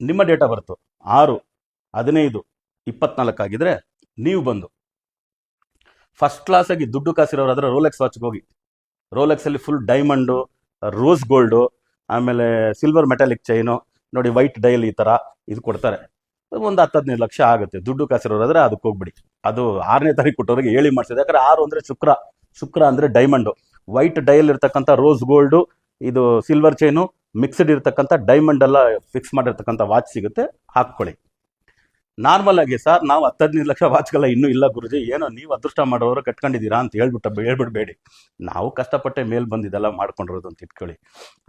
ನಿಮ್ಮ date of birth 6/15/24 ಆಗಿದ್ರೆ ನೀವು ಬಂದು ಫಸ್ಟ್ ಕ್ಲಾಸ್ ಆಗಿ ದುಡ್ಡು ಕಾಸಿರೋರಾದ್ರೆ ರೋಲೆಕ್ಸ್ ವಾಚ್ಗೆ ಹೋಗಿ. ರೋಲೆಕ್ಸ್ ಅಲ್ಲಿ ಫುಲ್ ಡೈಮಂಡು, ರೋಸ್ ಗೋಲ್ಡು, ಆಮೇಲೆ ಸಿಲ್ವರ್ ಮೆಟಾಲಿಕ್ ಚೈನು ನೋಡಿ, ವೈಟ್ ಡೈಲ್ ಈ ತರ ಇದು ಕೊಡ್ತಾರೆ. ಒಂದು 10-15 ಲಕ್ಷ ಆಗುತ್ತೆ. ದುಡ್ಡು ಕಾಸಿರೋರಾದ್ರೆ ಅದಕ್ಕೆ ಹೋಗ್ಬಿಡಿ. ಅದು 6ನೇ ತಾರೀಕು ಕೊಟ್ಟವ್ರಿಗೆ ಹೇಳಿ ಮಾಡಿಸಿದೆ. ಯಾಕಂದ್ರೆ 6 ಅಂದ್ರೆ ಶುಕ್ರ, ಶುಕ್ರ ಅಂದ್ರೆ ಡೈಮಂಡು, ವೈಟ್ ಡೈಲ್ ಇರ್ತಕ್ಕಂಥ ರೋಸ್ ಗೋಲ್ಡು, ಇದು ಸಿಲ್ವರ್ ಚೈನು, ಮಿಕ್ಸ್ಡ್ ಇರ್ತಕ್ಕಂಥ ಡೈಮಂಡ್ ಎಲ್ಲ ಫಿಕ್ಸ್ ಮಾಡಿರ್ತಕ್ಕಂಥ ವಾಚ್ ಸಿಗುತ್ತೆ, ಹಾಕ್ಕೊಳ್ಳಿ. ನಾರ್ಮಲ್ ಆಗಿ ಸರ್ ನಾವು 10-15 ಲಕ್ಷ ವಾಚ್ಗೆಲ್ಲ ಇನ್ನೂ ಇಲ್ಲ ಗುರುಜಿ, ಏನೋ ನೀವು ಅದೃಷ್ಟ ಮಾಡೋರು ಕಟ್ಕೊಂಡಿದ್ದೀರಾ ಅಂತ ಹೇಳ್ಬಿಡ್ಬೇಡಿ. ನಾವು ಕಷ್ಟಪಟ್ಟೆ ಮೇಲ್ ಬಂದಿದ್ದೆಲ್ಲ ಮಾಡ್ಕೊಂಡಿರೋದು ಅಂತ ಇಟ್ಕೊಳ್ಳಿ.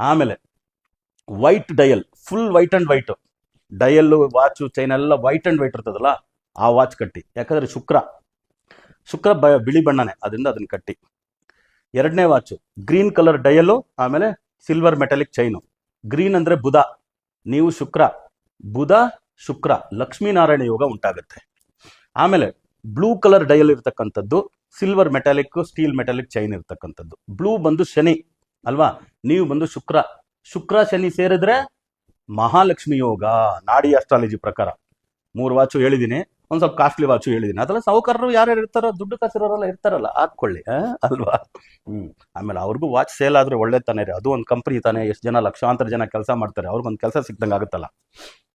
ಆಮೇಲೆ white dial, full white and white dial, watch, chain ಎಲ್ಲ ವೈಟ್ ಅಂಡ್ ವೈಟ್ ಇರ್ತದಲ್ಲ, ಆ ವಾಚ್ ಕಟ್ಟಿ. ಯಾಕಂದ್ರೆ ಶುಕ್ರ ಬಿಳಿ ಬಣ್ಣನೇ, ಅದರಿಂದ ಅದನ್ನ ಕಟ್ಟಿ. 2ನೇ ವಾಚು ಗ್ರೀನ್ ಕಲರ್ ಡಯಲ್ಲು, ಆಮೇಲೆ ಸಿಲ್ವರ್ ಮೆಟಾಲಿಕ್ ಚೈನು. ಗ್ರೀನ್ ಅಂದ್ರೆ ಬುಧ, ನೀವು ಬುಧ ಶುಕ್ರ ಲಕ್ಷ್ಮೀನಾರಾಯಣ ಯೋಗ ಉಂಟಾಗುತ್ತೆ. ಆಮೇಲೆ ಬ್ಲೂ ಕಲರ್ ಡಯಲ್ ಇರ್ತಕ್ಕಂಥದ್ದು, silver metallic, steel metallic chain ಇರ್ತಕ್ಕಂಥದ್ದು. ಬ್ಲೂ ಬಂದು ಶನಿ ಅಲ್ವಾ, ನೀವು ಬಂದು ಶುಕ್ರ ಶನಿ ಸೇರಿದ್ರೆ ಮಹಾಲಕ್ಷ್ಮಿ ಯೋಗ. ನಾಡಿ ಆಸ್ಟ್ರಾಲಜಿ ಪ್ರಕಾರ 3 ವಾಚು ಹೇಳಿದ್ದೀನಿ, ಒಂದ್ ಸ್ವಲ್ಪ ಕಾಸ್ಟ್ಲಿ ವಾಚು ಹೇಳಿದ್ದೀನಿ. ಅದೆಲ್ಲ ಸಾಹುಕಾರರು ಯಾರ್ಯಾರು ಇರ್ತಾರೋ, ದುಡ್ಡು ಕಾಸಿರೋರೆಲ್ಲ ಇರ್ತಾರಲ್ಲ, ಹಾಕೊಳ್ಳಿ ಅಲ್ವಾ. ಆಮೇಲೆ ಅವ್ರಿಗೂ ವಾಚ್ ಸೇಲ್ ಆದ್ರೆ ಒಳ್ಳೆ ತಾನೇ ರೀ, ಅದು ಒಂದು ಕಂಪ್ನಿ ತಾನೇ, ಎಷ್ಟು ಜನ ಲಕ್ಷಾಂತರ ಜನ ಕೆಲಸ ಮಾಡ್ತಾರೆ, ಅವ್ರಿಗೊಂದು ಕೆಲಸ ಸಿಕ್ದಂಗೆ ಆಗುತ್ತಲ್ಲ.